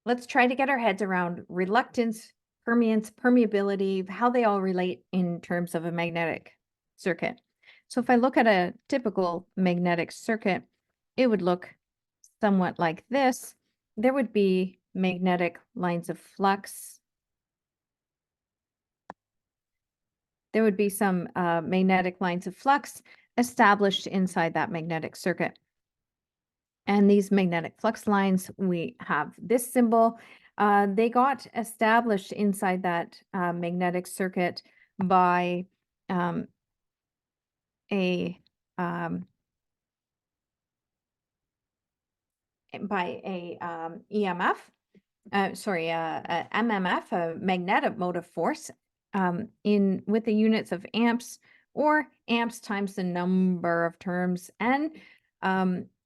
let's try to get our heads around reluctance, permeance, permeability, how they all relate in terms of a magnetic circuit. So if I look at a typical magnetic circuit, it would look somewhat like this. There would be magnetic lines of flux. There would be some magnetic lines of flux established inside that magnetic circuit. And these magnetic flux lines, we have this symbol. They got established inside that magnetic circuit by a EMF, a MMF, a magnetic-motive force, with the units of amps, or amps times the number of terms, and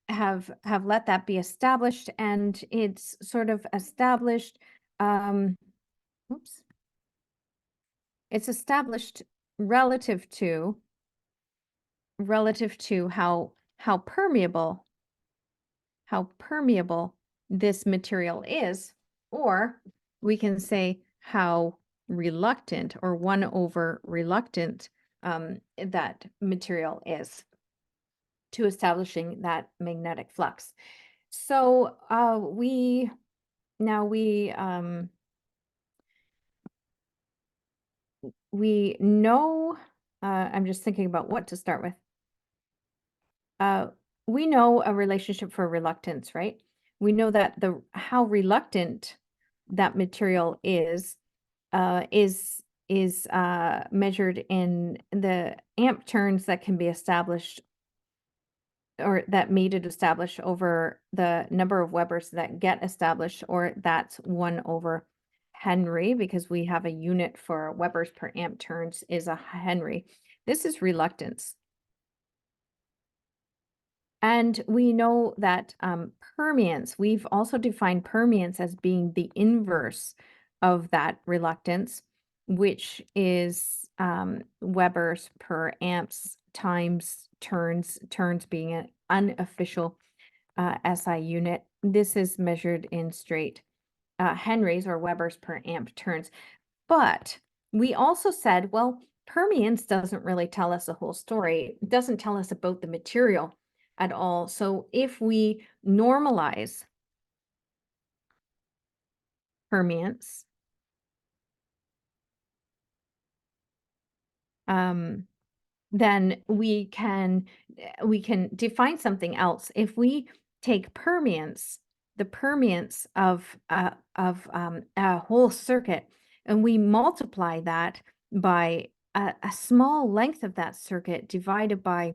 have let that be established, and it's sort of established. It's established relative to how permeable this material is, or we can say how reluctant, or 1 over reluctant, that material is to establishing that magnetic flux. So we know, I'm just thinking about what to start with. We know a relationship for reluctance, right? We know that how reluctant that material is measured in the amp turns that can be established, or that made it establish, over the number of Webers that get established, or that's 1 over Henry, because we have a unit for Webers per amp turns is a Henry. This is reluctance. And we know that permeance, we've also defined permeance as being the inverse of that reluctance, which is Webers per amps times turns, being an unofficial SI unit. This is measured in straight Henrys, or Webers per amp turns. But we also said, well, permeance doesn't really tell us the whole story. It doesn't tell us about the material at all. So if we normalize permeance, then we can define something else. If we take permeance, the permeance of a whole circuit, and we multiply that by a small length of that circuit divided by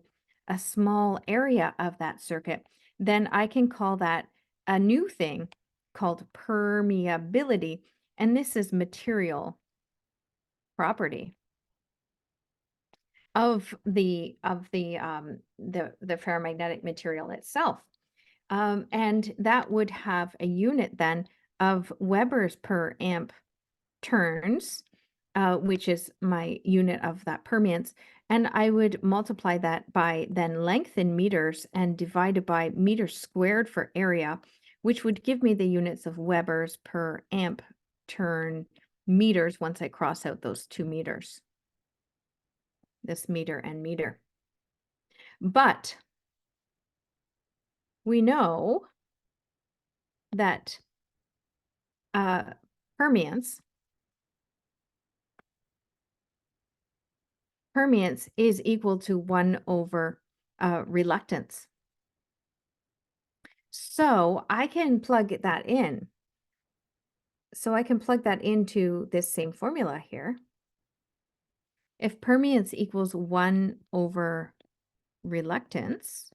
a small area of that circuit, then I can call that a new thing called permeability, and this is material property of the ferromagnetic material itself. And that would have a unit then of Webers per amp turns, which is my unit of that permeance. And I would multiply that by then length in meters and divided by meters squared for area, which would give me the units of Webers per amp turn meters once I cross out those 2 meters. This meter and meter. But we know that permeance is equal to 1 over reluctance. So I can plug that in. So I can plug that into this same formula here. If permeance equals 1 over reluctance,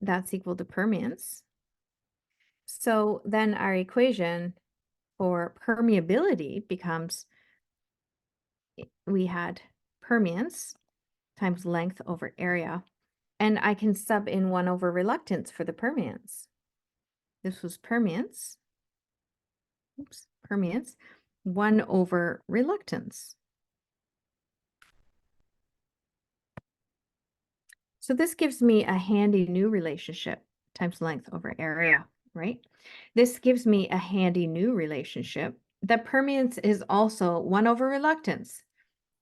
that's equal to permeance. So then our equation for permeability becomes, we had permeance times length over area, and I can sub in 1 over reluctance for the permeance. This was permeance, permeance, 1 over reluctance. So this gives me a handy new relationship, times length over area. right? This gives me a handy new relationship that permeance is also 1 over reluctance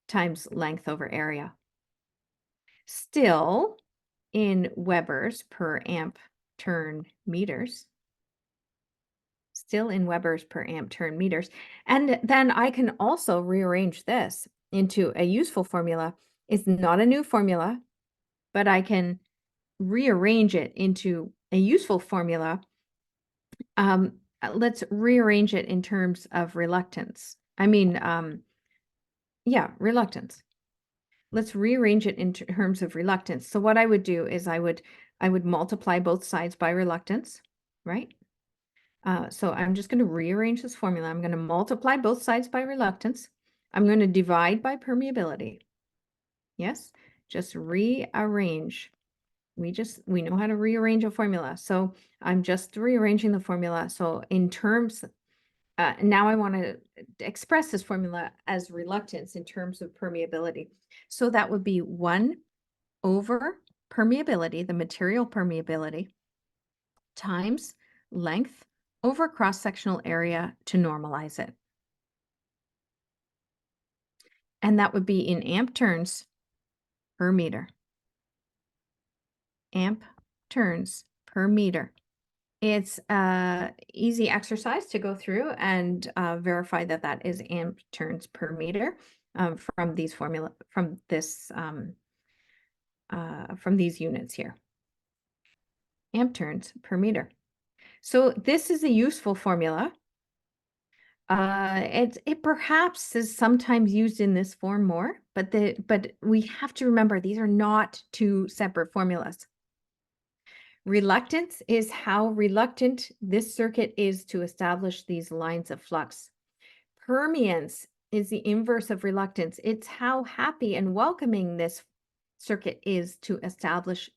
times length over area. Still in Webers per amp turn meters. Still in Webers per amp turn meters. And then I can also rearrange this into a useful formula. It's not a new formula, but I can rearrange it into a useful formula. Let's rearrange it in terms of reluctance. Yeah, reluctance. Let's rearrange it in terms of reluctance. So what I would do is I would multiply both sides by reluctance, right? So I'm just going to rearrange this formula. I'm going to multiply both sides by reluctance. I'm going to divide by permeability. Yes, just rearrange. We know how to rearrange a formula. So I'm just rearranging the formula. So in terms, now I want to express this formula as reluctance in terms of permeability. So that would be 1 over permeability, the material permeability, times length over cross-sectional area to normalize it. And that would be in amp turns per meter. Amp turns per meter. It's easy exercise to go through and verify that that is amp turns per meter from these formula, from these units here. Amp turns per meter. So this is a useful formula. It perhaps is sometimes used in this form more, but we have to remember these are not two separate formulas. Reluctance is how reluctant this circuit is to establish these lines of flux. Permeance is the inverse of reluctance. It's how happy and welcoming this circuit is to establish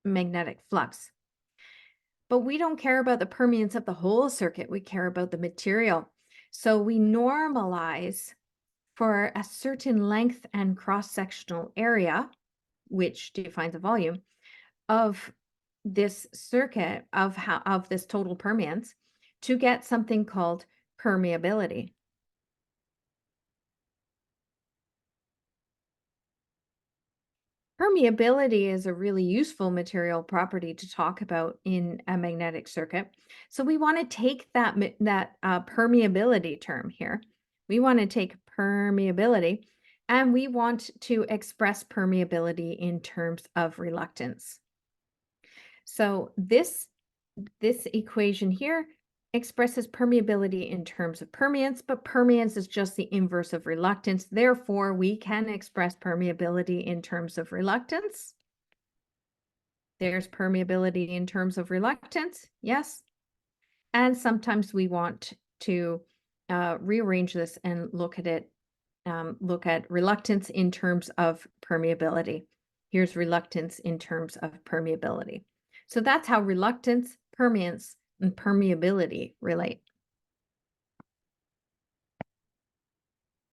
magnetic flux. But we don't care about the permeance of the whole circuit. We care about the material. So we normalize for a certain length and cross-sectional area, which defines a volume, of this circuit of this total permeance to get something called permeability. Permeability is a really useful material property to talk about in a magnetic circuit. So we want to take that permeability term here. We want to take permeability and we want to express permeability in terms of reluctance. So this equation here expresses permeability in terms of permeance, but permeance is just the inverse of reluctance. Therefore, we can express permeability in terms of reluctance. There's permeability in terms of reluctance, yes. And sometimes we want to rearrange this and look at it, look at reluctance in terms of permeability. Here's reluctance in terms of permeability. So that's how reluctance, permeance, and permeability relate.